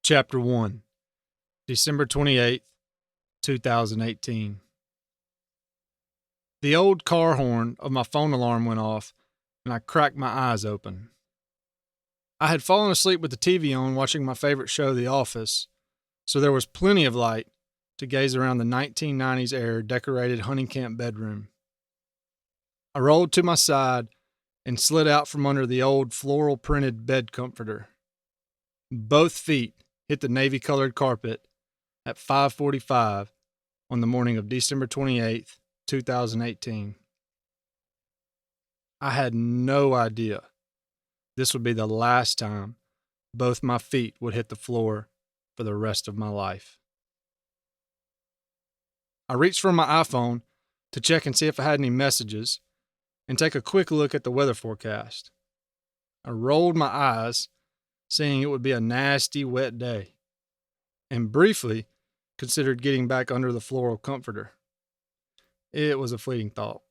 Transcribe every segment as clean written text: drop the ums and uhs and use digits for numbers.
Chapter 1, December 28th, 2018. The old car horn of my phone alarm went off, and I cracked my eyes open. I had fallen asleep with the TV on watching my favorite show, The Office, so there was plenty of light to gaze around the 1990s era decorated hunting camp bedroom. I rolled to my side and slid out from under the old floral printed bed comforter. Both feet hit the navy-colored carpet at 5:45 on the morning of December 28th, 2018. I had no idea this would be the last time both my feet would hit the floor for the rest of my life. I reached for my iPhone to check and see if I had any messages and take a quick look at the weather forecast. I rolled my eyes, seeing it would be a nasty, wet day, and briefly considered getting back under the floral comforter. It was a fleeting thought.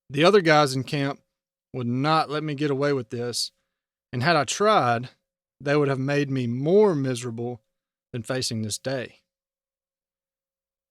The other guys in camp would not let me get away with this, and had I tried, they would have made me more miserable than facing this day.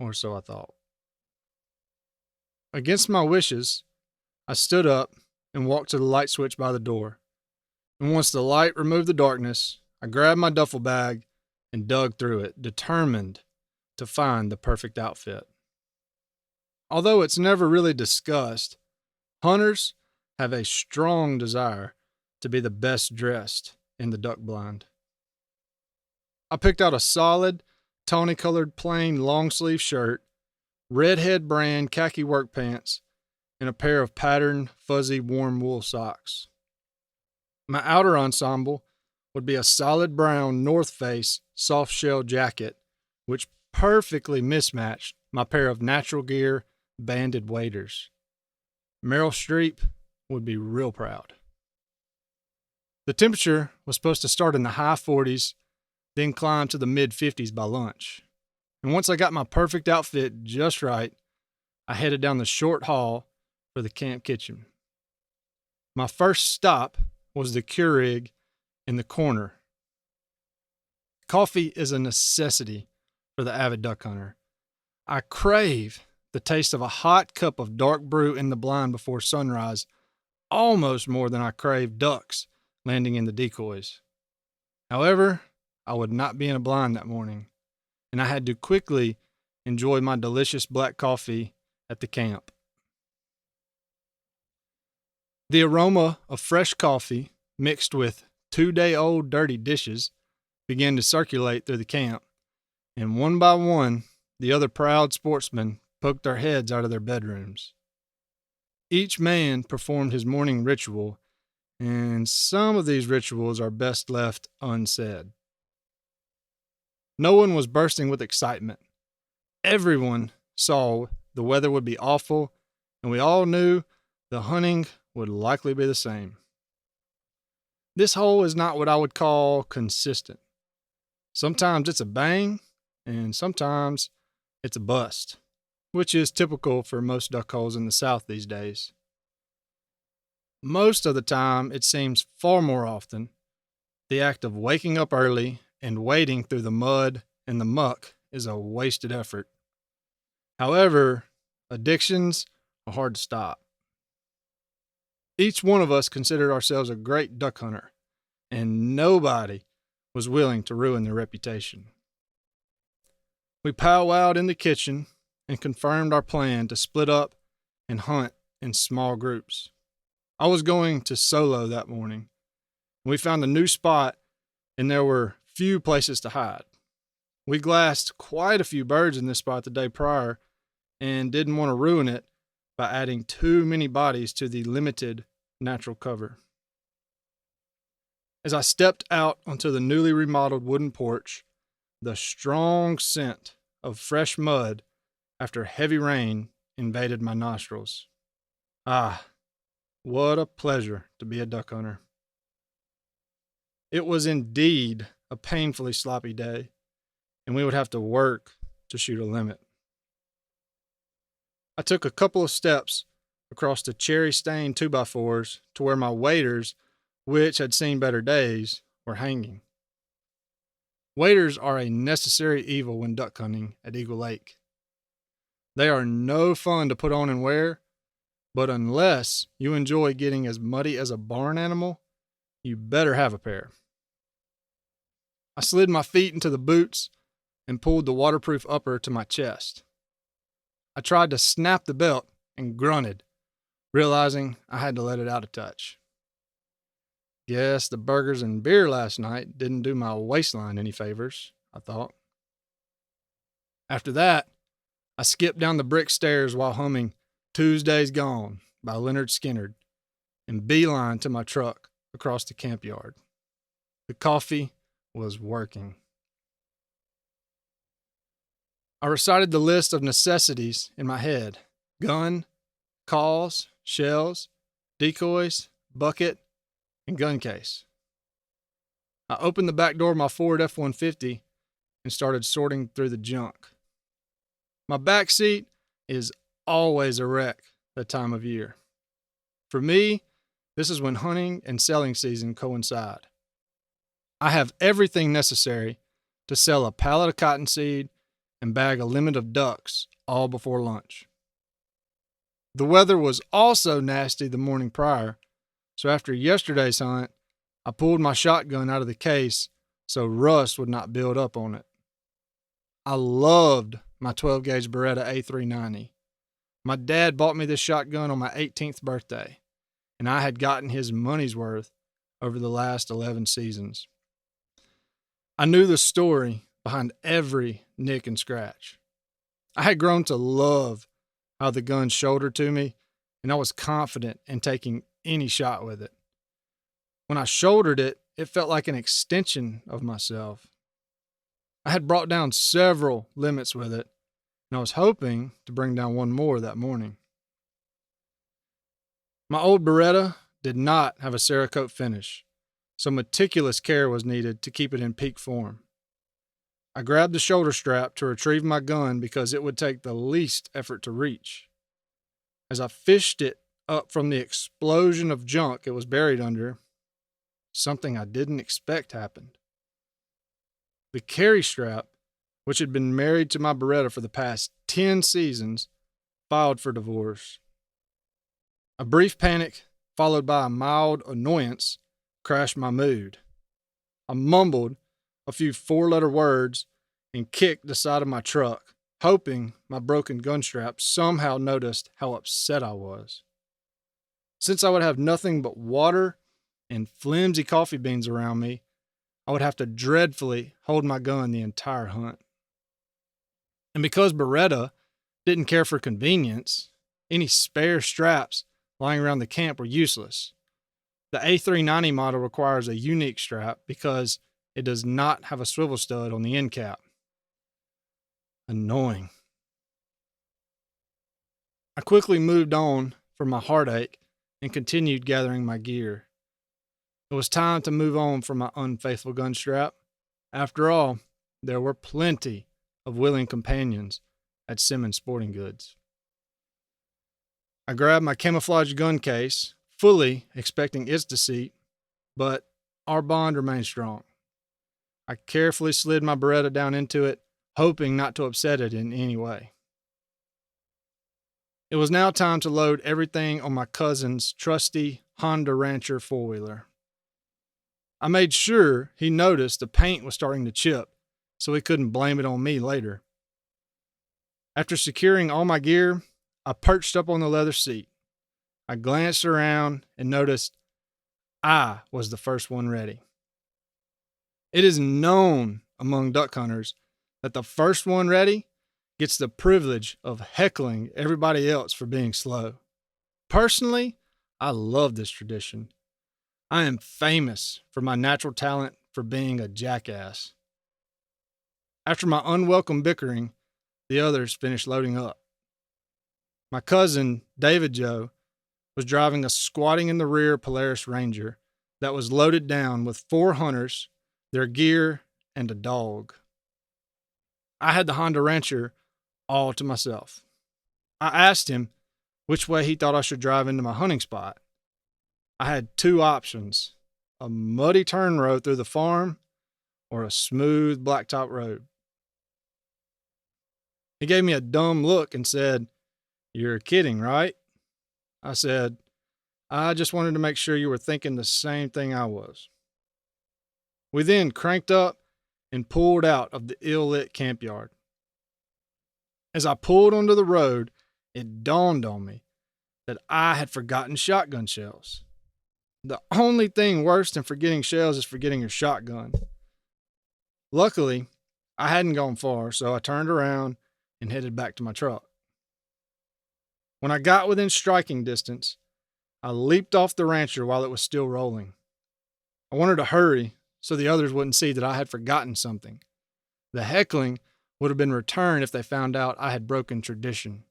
Or so I thought. Against my wishes, I stood up and walked to the light switch by the door. And once the light removed the darkness, I grabbed my duffel bag and dug through it, determined to find the perfect outfit. Although it's never really discussed, hunters have a strong desire to be the best dressed in the duck blind. I picked out a solid, tawny-colored plain long-sleeve shirt, Redhead brand khaki work pants, and a pair of patterned, fuzzy, warm wool socks. My outer ensemble would be a solid brown North Face soft shell jacket, which perfectly mismatched my pair of Natural Gear banded waders. Meryl Streep would be real proud. The temperature was supposed to start in the high 40s, then climb to the mid 50s by lunch. And once I got my perfect outfit just right, I headed down the short hall for the camp kitchen. My first stop was the Keurig in the corner. Coffee is a necessity for the avid duck hunter. I crave the taste of a hot cup of dark brew in the blind before sunrise almost more than I crave ducks landing in the decoys. However, I would not be in a blind that morning, and I had to quickly enjoy my delicious black coffee at the camp. The aroma of fresh coffee mixed with 2-day-old dirty dishes began to circulate through the camp, and one by one, the other proud sportsmen poked their heads out of their bedrooms. Each man performed his morning ritual, and some of these rituals are best left unsaid. No one was bursting with excitement. Everyone saw the weather would be awful, and we all knew the hunting would likely be the same. This hole is not what I would call consistent. Sometimes it's a bang, and sometimes it's a bust, which is typical for most duck holes in the South these days. Most of the time, it seems far more often, the act of waking up early and wading through the mud and the muck is a wasted effort. However, addictions are hard to stop. Each one of us considered ourselves a great duck hunter, and nobody was willing to ruin their reputation. We powwowed in the kitchen and confirmed our plan to split up and hunt in small groups. I was going to solo that morning. We found a new spot, and there were few places to hide. We glassed quite a few birds in this spot the day prior and didn't want to ruin it by adding too many bodies to the limited natural cover. As I stepped out onto the newly remodeled wooden porch, the strong scent of fresh mud after heavy rain invaded my nostrils. Ah, what a pleasure to be a duck hunter. It was indeed a painfully sloppy day, and we would have to work to shoot a limit. I took a couple of steps across the cherry-stained 2x4s to where my waders, which had seen better days, were hanging. Waders are a necessary evil when duck hunting at Eagle Lake. They are no fun to put on and wear, but unless you enjoy getting as muddy as a barn animal, you better have a pair. I slid my feet into the boots and pulled the waterproof upper to my chest. I tried to snap the belt and grunted, realizing I had to let it out a touch. Guess the burgers and beer last night didn't do my waistline any favors, I thought. After that, I skipped down the brick stairs while humming Tuesday's Gone by Leonard Skinner and beeline to my truck across the camp yard. The coffee was working. I recited the list of necessities in my head: gun, calls, shells, decoys, bucket, and gun case. I opened the back door of my Ford F-150 and started sorting through the junk. My back seat is always a wreck that time of year. For me, this is when hunting and selling season coincide. I have everything necessary to sell a pallet of cottonseed and bag a limit of ducks all before lunch. The weather was also nasty the morning prior, so after yesterday's hunt, I pulled my shotgun out of the case so rust would not build up on it. I loved my 12-gauge Beretta A390. My dad bought me this shotgun on my 18th birthday, and I had gotten his money's worth over the last 11 seasons. I knew the story behind every nick and scratch. I had grown to love how the gun shouldered to me, and I was confident in taking any shot with it. When I shouldered it, it felt like an extension of myself. I had brought down several limits with it, and I was hoping to bring down one more that morning. My old Beretta did not have a Cerakote finish, so meticulous care was needed to keep it in peak form. I grabbed the shoulder strap to retrieve my gun because it would take the least effort to reach. As I fished it up from the explosion of junk it was buried under, something I didn't expect happened. The carry strap, which had been married to my Beretta for the past 10 seasons, filed for divorce. A brief panic, followed by a mild annoyance, crashed my mood. I mumbled a few four-letter words and kicked the side of my truck, hoping my broken gun strap somehow noticed how upset I was. Since I would have nothing but water and flimsy coffee beans around me, I would have to dreadfully hold my gun the entire hunt. And because Beretta didn't care for convenience, any spare straps lying around the camp were useless. The A390 model requires a unique strap because it does not have a swivel stud on the end cap. Annoying. I quickly moved on from my heartache and continued gathering my gear. It was time to move on from my unfaithful gun strap. After all, there were plenty of willing companions at Simmons Sporting Goods. I grabbed my camouflage gun case, fully expecting its deceit, but our bond remained strong. I carefully slid my Beretta down into it, hoping not to upset it in any way. It was now time to load everything on my cousin's trusty Honda Rancher four-wheeler. I made sure he noticed the paint was starting to chip, so he couldn't blame it on me later. After securing all my gear, I perched up on the leather seat. I glanced around and noticed I was the first one ready. It is known among duck hunters that the first one ready gets the privilege of heckling everybody else for being slow. Personally, I love this tradition. I am famous for my natural talent for being a jackass. After my unwelcome bickering, the others finished loading up. My cousin, David Joe, was driving a squatting in the rear Polaris Ranger that was loaded down with 4 hunters, their gear, and a dog. I had the Honda Rancher all to myself. I asked him which way he thought I should drive into my hunting spot. I had 2 options: a muddy turn road through the farm or a smooth blacktop road. He gave me a dumb look and said, "You're kidding, right?" I said, "I just wanted to make sure you were thinking the same thing I was." We then cranked up and pulled out of the ill-lit camp yard. As I pulled onto the road, it dawned on me that I had forgotten shotgun shells. The only thing worse than forgetting shells is forgetting your shotgun. Luckily, I hadn't gone far, so I turned around and headed back to my truck. When I got within striking distance, I leaped off the rancher while it was still rolling. I wanted to hurry so the others wouldn't see that I had forgotten something. The heckling would have been returned if they found out I had broken tradition.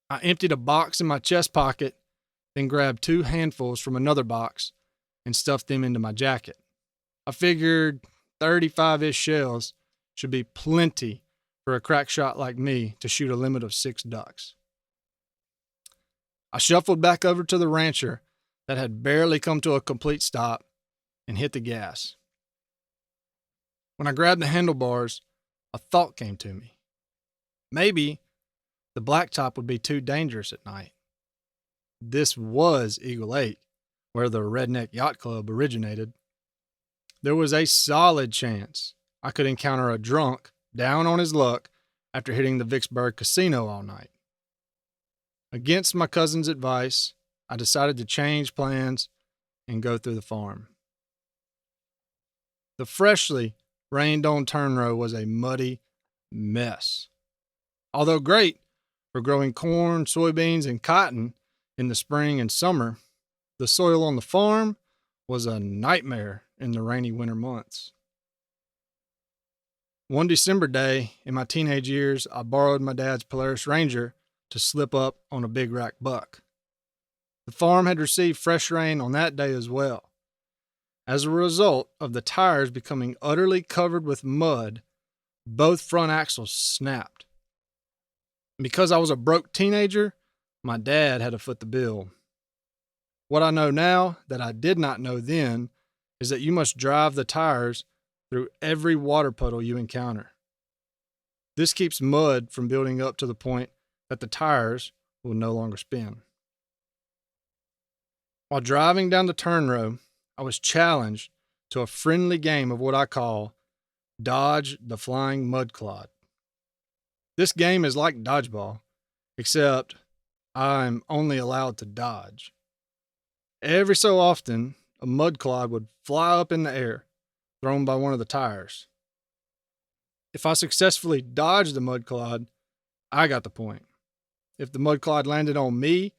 I emptied a box in my chest pocket, then grabbed 2 handfuls from another box and stuffed them into my jacket. I figured 35-ish shells should be plenty for a crack shot like me to shoot a limit of 6 ducks. I shuffled back over to the rancher that had barely come to a complete stop and hit the gas. When I grabbed the handlebars, a thought came to me. Maybe the blacktop would be too dangerous at night. This was Eagle Lake, where the Redneck Yacht Club originated. There was a solid chance I could encounter a drunk down on his luck after hitting the Vicksburg casino all night. Against my cousin's advice, I decided to change plans and go through the farm. The freshly rained-on turn row was a muddy mess. Although great for growing corn, soybeans, and cotton in the spring and summer, the soil on the farm was a nightmare in the rainy winter months. One December day in my teenage years, I borrowed my dad's Polaris Ranger to slip up on a big rack buck. The farm had received fresh rain on that day as well. As a result of the tires becoming utterly covered with mud, both front axles snapped. Because I was a broke teenager, my dad had to foot the bill. What I know now that I did not know then is that you must drive the tires through every water puddle you encounter. This keeps mud from building up to the point that the tires will no longer spin. While driving down the turn row, I was challenged to a friendly game of what I call Dodge the Flying Mudclod. This game is like dodgeball, except I'm only allowed to dodge. Every so often, a mudclod would fly up in the air, thrown by one of the tires. If I successfully dodged the mudclod, I got the point. If the mudclod landed on me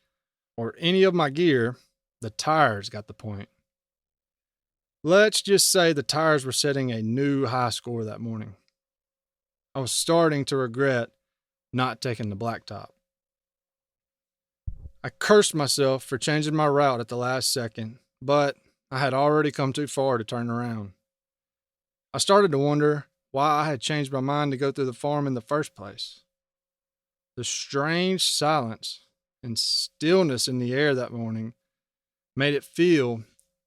or any of my gear, the tires got the point. Let's just say the tires were setting a new high score that morning. I was starting to regret not taking the blacktop. I cursed myself for changing my route at the last second, but I had already come too far to turn around. I started to wonder why I had changed my mind to go through the farm in the first place. The strange silence and stillness in the air that morning made it feel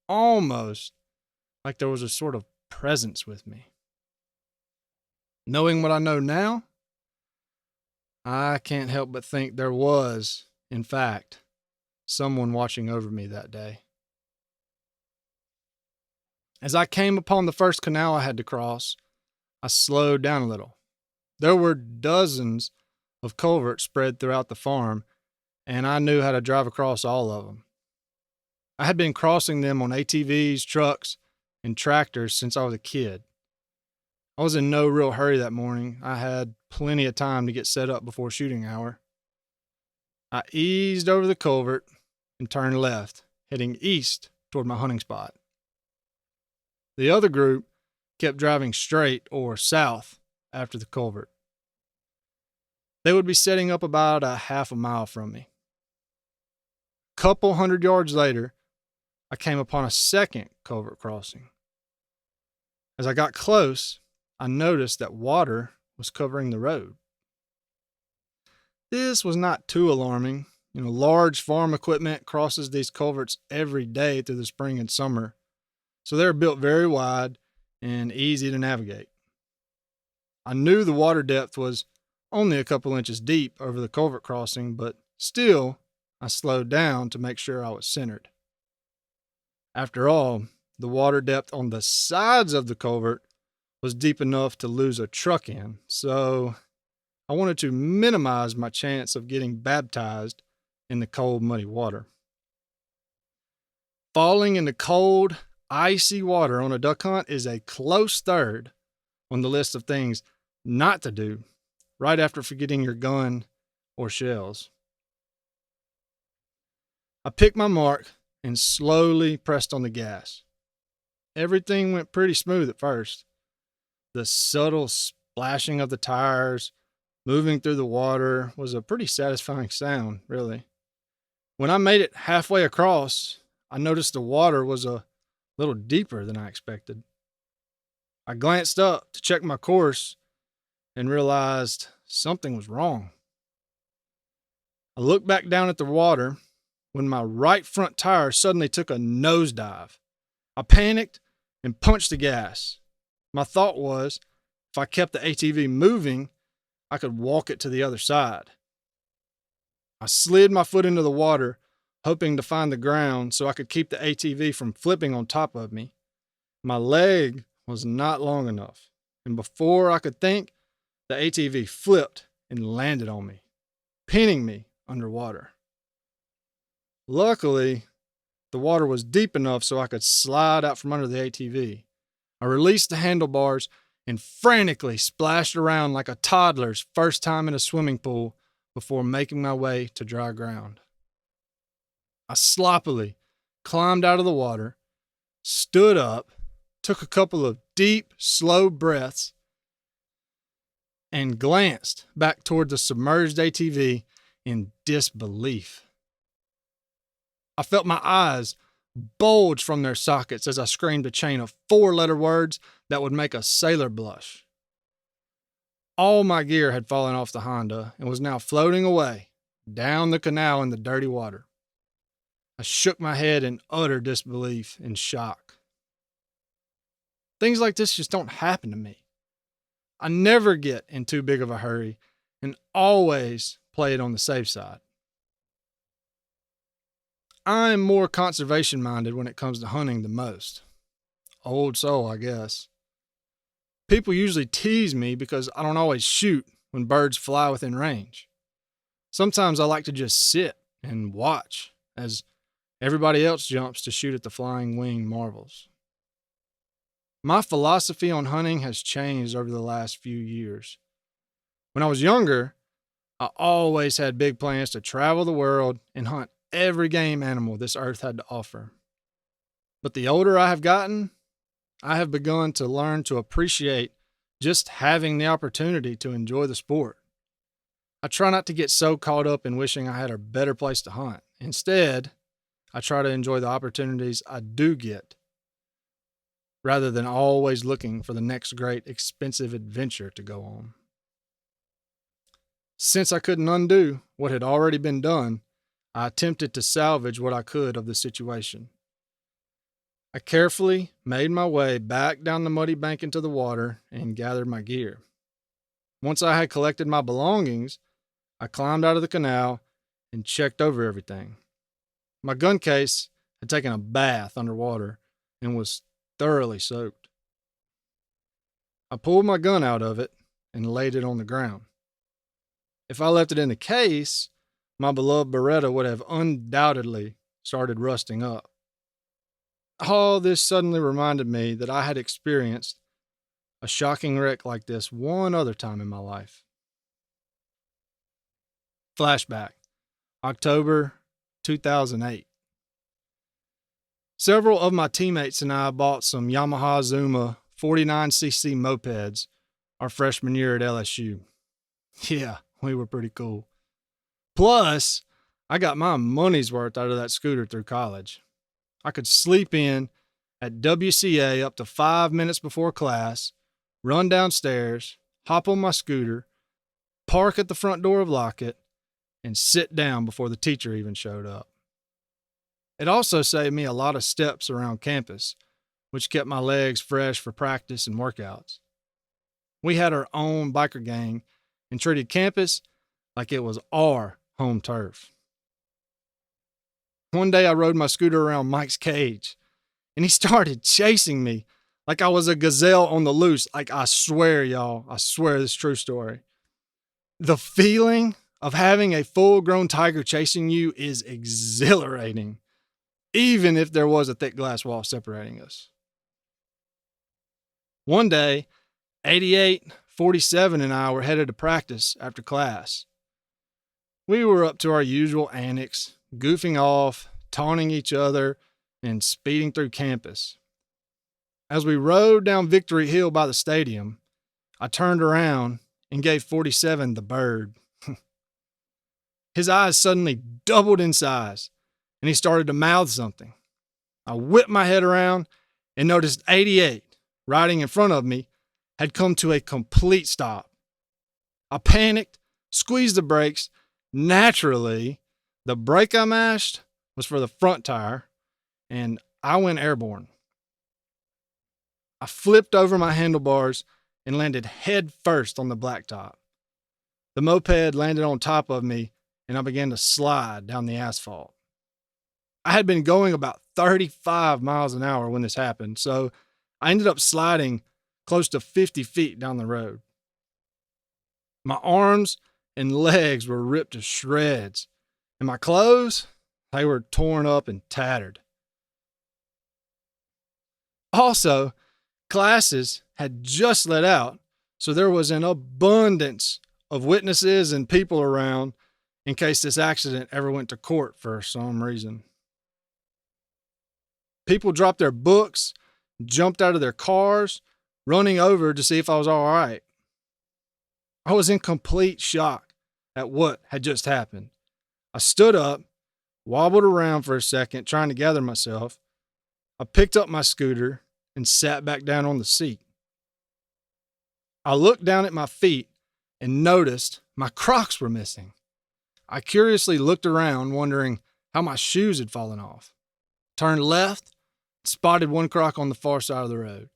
almost like there was a sort of presence with me. Knowing what I know now, I can't help but think there was, in fact, someone watching over me that day. As I came upon the first canal I had to cross, I slowed down a little. There were dozens of culverts spread throughout the farm, and I knew how to drive across all of them. I had been crossing them on ATVs, trucks, and tractors since I was a kid. I was in no real hurry that morning. I had plenty of time to get set up before shooting hour. I eased over the culvert and turned left, heading east toward my hunting spot. The other group kept driving straight or south after the culvert. They would be setting up about a half a mile from me. A couple 100 yards later, I came upon a second culvert crossing. As I got close, I noticed that water was covering the road. This was not too alarming. Large farm equipment crosses these culverts every day through the spring and summer. So they're built very wide and easy to navigate. I knew the water depth was only a couple inches deep over the culvert crossing, but still, I slowed down to make sure I was centered. After all, the water depth on the sides of the culvert was deep enough to lose a truck in, so I wanted to minimize my chance of getting baptized in the cold, muddy water. Falling into cold, icy water on a duck hunt is a close third on the list of things not to do right after forgetting your gun or shells. I picked my mark and slowly pressed on the gas. Everything went pretty smooth at first. The subtle splashing of the tires moving through the water was a pretty satisfying sound, really. When I made it halfway across, I noticed the water was a little deeper than I expected. I glanced up to check my course and realized something was wrong. I looked back down at the water when my right front tire suddenly took a nosedive. I panicked and punched the gas. My thought was, if I kept the ATV moving, I could walk it to the other side. I slid my foot into the water, hoping to find the ground so I could keep the ATV from flipping on top of me. My leg was not long enough, and before I could think, the ATV flipped and landed on me, pinning me underwater. Luckily, the water was deep enough so I could slide out from under the ATV. I released the handlebars and frantically splashed around like a toddler's first time in a swimming pool before making my way to dry ground. I sloppily climbed out of the water, stood up, took a couple of deep, slow breaths, and glanced back toward the submerged ATV in disbelief. I felt my eyes bulge from their sockets as I screamed a chain of 4-letter words that would make a sailor blush. All my gear had fallen off the Honda and was now floating away down the canal in the dirty water. I shook my head in utter disbelief and shock. Things like this just don't happen to me. I never get in too big of a hurry and always play it on the safe side. I'm more conservation minded when it comes to hunting than most. Old soul, I guess. People usually tease me because I don't always shoot when birds fly within range. Sometimes I like to just sit and watch as everybody else jumps to shoot at the flying wing marvels. My philosophy on hunting has changed over the last few years. When I was younger, I always had big plans to travel the world and hunt every game animal this earth had to offer. But the older I have gotten, I have begun to learn to appreciate just having the opportunity to enjoy the sport. I try not to get so caught up in wishing I had a better place to hunt. Instead, I try to enjoy the opportunities I do get, rather than always looking for the next great expensive adventure to go on. Since I couldn't undo what had already been done, I attempted to salvage what I could of the situation. I carefully made my way back down the muddy bank into the water and gathered my gear. Once I had collected my belongings, I climbed out of the canal and checked over everything. My gun case had taken a bath underwater and was thoroughly soaked. I pulled my gun out of it and laid it on the ground. If I left it in the case, my beloved Beretta would have undoubtedly started rusting up. All this suddenly reminded me that I had experienced a shocking wreck like this one other time in my life. Flashback, October 2008. Several of my teammates and I bought some Yamaha Zuma 49cc mopeds our freshman year at LSU. Yeah, we were pretty cool. Plus, I got my money's worth out of that scooter through college. I could sleep in at WCA up to 5 minutes before class, run downstairs, hop on my scooter, park at the front door of Lockett, and sit down before the teacher even showed up. It also saved me a lot of steps around campus, which kept my legs fresh for practice and workouts. We had our own biker gang and treated campus like it was our home turf. One day I rode my scooter around Mike's cage, and he started chasing me like I was a gazelle on the loose. Like, I swear, y'all, I swear this is a true story. The feeling of having a full-grown tiger chasing you is exhilarating, even if there was a thick glass wall separating us. One day, 88, 47, and I were headed to practice after class. We were up to our usual antics, goofing off, taunting each other, and speeding through campus. As we rode down Victory Hill by the stadium, I turned around and gave 47 the bird. His eyes suddenly doubled in size, and he started to mouth something. I whipped my head around and noticed 88, riding in front of me, had come to a complete stop. I panicked, squeezed the brakes. Naturally, the brake I mashed was for the front tire, and I went airborne. I flipped over my handlebars and landed head first on the blacktop. The moped landed on top of me, and I began to slide down the asphalt. I had been going about 35 miles an hour when this happened, so I ended up sliding close to 50 feet down the road. My arms and legs were ripped to shreds, and my clothes, they were torn up and tattered. Also, classes had just let out, so there was an abundance of witnesses and people around in case this accident ever went to court for some reason. People dropped their books, jumped out of their cars, running over to see if I was all right. I was in complete shock at what had just happened. I stood up, wobbled around for a second, trying to gather myself. I picked up my scooter and sat back down on the seat. I looked down at my feet and noticed my Crocs were missing. I curiously looked around, wondering how my shoes had fallen off. Turned left, spotted one Croc on the far side of the road.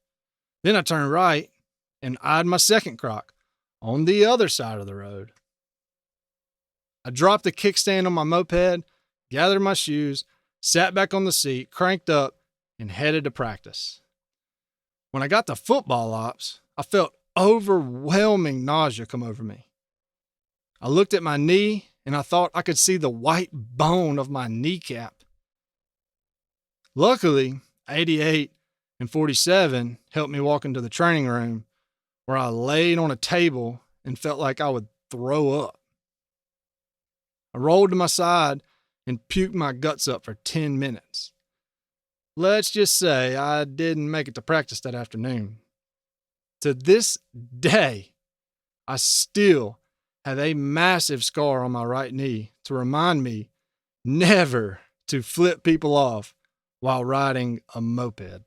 Then I turned right and eyed my second Croc on the other side of the road. I dropped the kickstand on my moped, gathered my shoes, sat back on the seat, cranked up, and headed to practice. When I got to football ops, I felt overwhelming nausea come over me. I looked at my knee, and I thought I could see the white bone of my kneecap. Luckily, 88 and 47 helped me walk into the training room, where I laid on a table and felt like I would throw up. I rolled to my side and puked my guts up for 10 minutes. Let's just say I didn't make it to practice that afternoon. To this day, I still have a massive scar on my right knee to remind me never to flip people off while riding a moped.